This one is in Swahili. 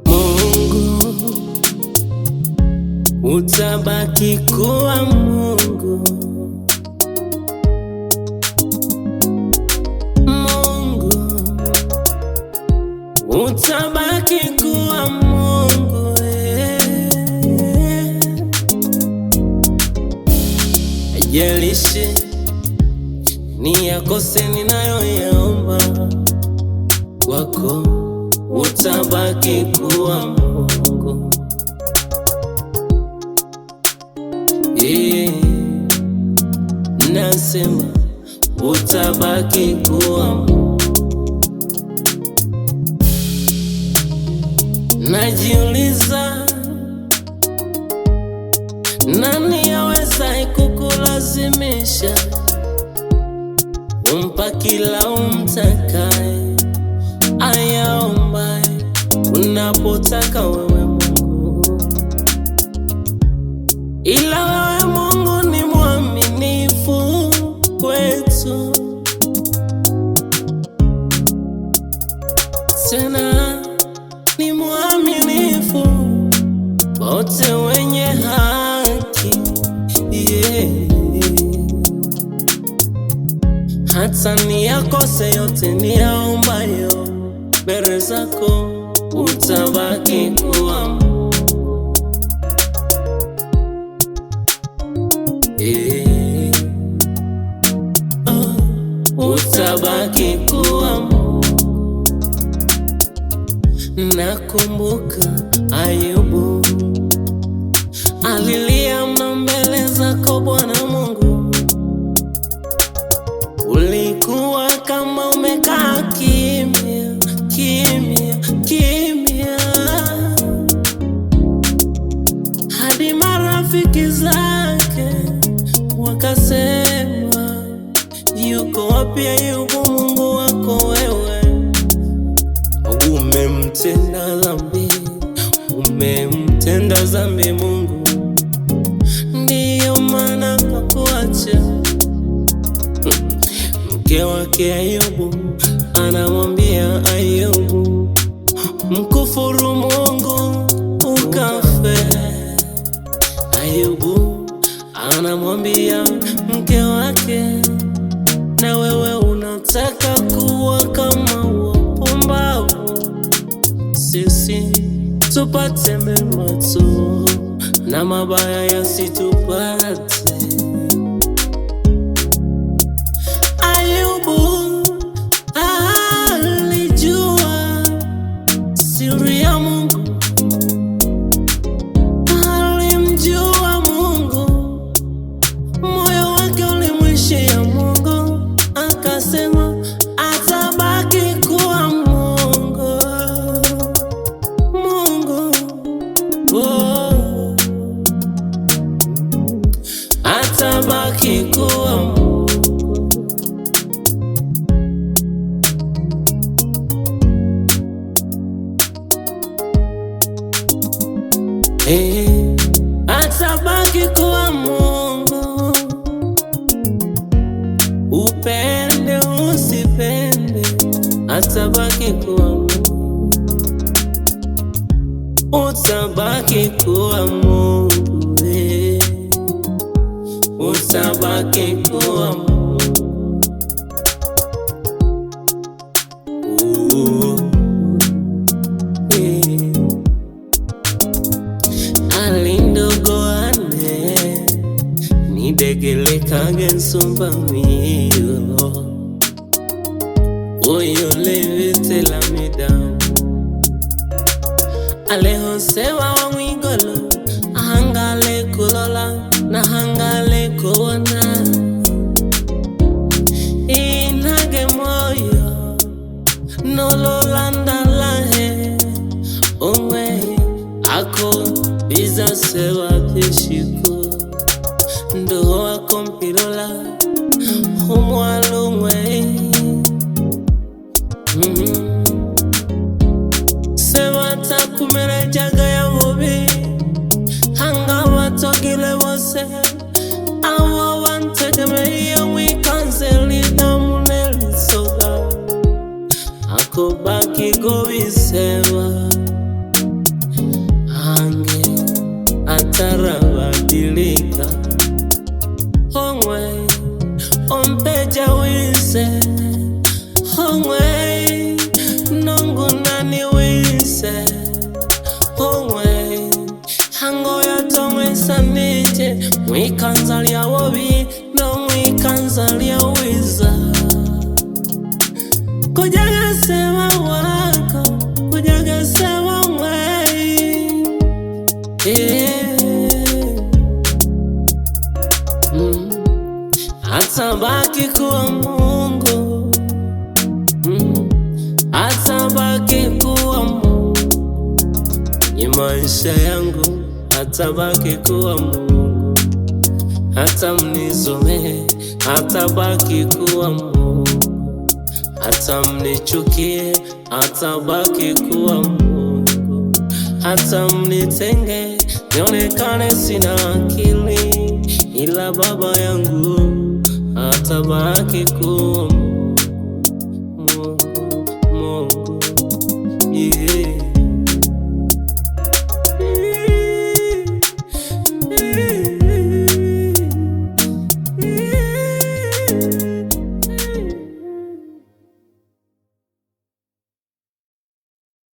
Mungu utabaki kuwa Mungu. Mungu utabaki kuwa Mungu. Haijalishi ni yakose ninayoyaomba, kwako utabaki kuwa Mungu. Nasema utabaki kuwa Mungu. Najiuliza, nani aweza kukulazimisha umpa kila umtakaye, ayaombaye unapotaka wewe Mungu? Ila wewe Mungu ni mwaminifu kwetu, tena ni mwaminifu kwa wote wenye haki, Hata niyakose yote niyaombayo mbele zako, utabaki kuwa Mungu. Utabaki kuwa Mungu. Nakumbuka Ayubu alilia mno mbele zako Bwana Mungu. Ulikuwa kama umekaa kimya, kimya, kimya, hadi marafiki zake wakasema, yuko wapi Ayubu Mungu wako wewe? Umemtenda dhambi, umemtenda dhambi Mungu, ndiyo maana kakuacha. Mke wake Ayubu anamwambia Ayubu, mkufuru Mungu ukafe. Ayubu anamwambia mke wake, na wewe unataka kuwa kama wapumbavu? Sisi tupate mema tu na mabaya yasitupate. Ayubu alijua siri ya Mungu, alimjua Mungu, moyo wake ulimwishia Mungu, akasema atabaki kuwa Mungu. Mungu, atabaki kuwa Mungu. Atabaki kuwa Mungu. Upende usipende, atabaki kuwa Mungu. Utabaki kuwa Mungu, utabaki kuwa Mungu. Alindogoane nidegele kage nsumba miyo, oyo levete la midamu. Aleho sewa wa mwigolo, ahangale kulola na hangale kuona. Inage moyo nololanda lahe, omwe ako biza sewa peshiko, ndo wako mpirola humwalo mwe. Sewa takumere jaga ya wobi, hanga watogile wose, awa wanteke meyo wikanzeli damunelisi. kujaga sema wako, kujaga sema mwai, atabaki kuwa Mungu, atabaki kuwa Mungu ni maisha yangu, atabaki kuwa Mungu. Hata mnizomee, atabaki kuwa Mungu. Hata mnichukie, atabaki kuwa Mungu. Hata mnitenge, nionekane sina akili, ila Baba yangu atabaki kuwa Mungu.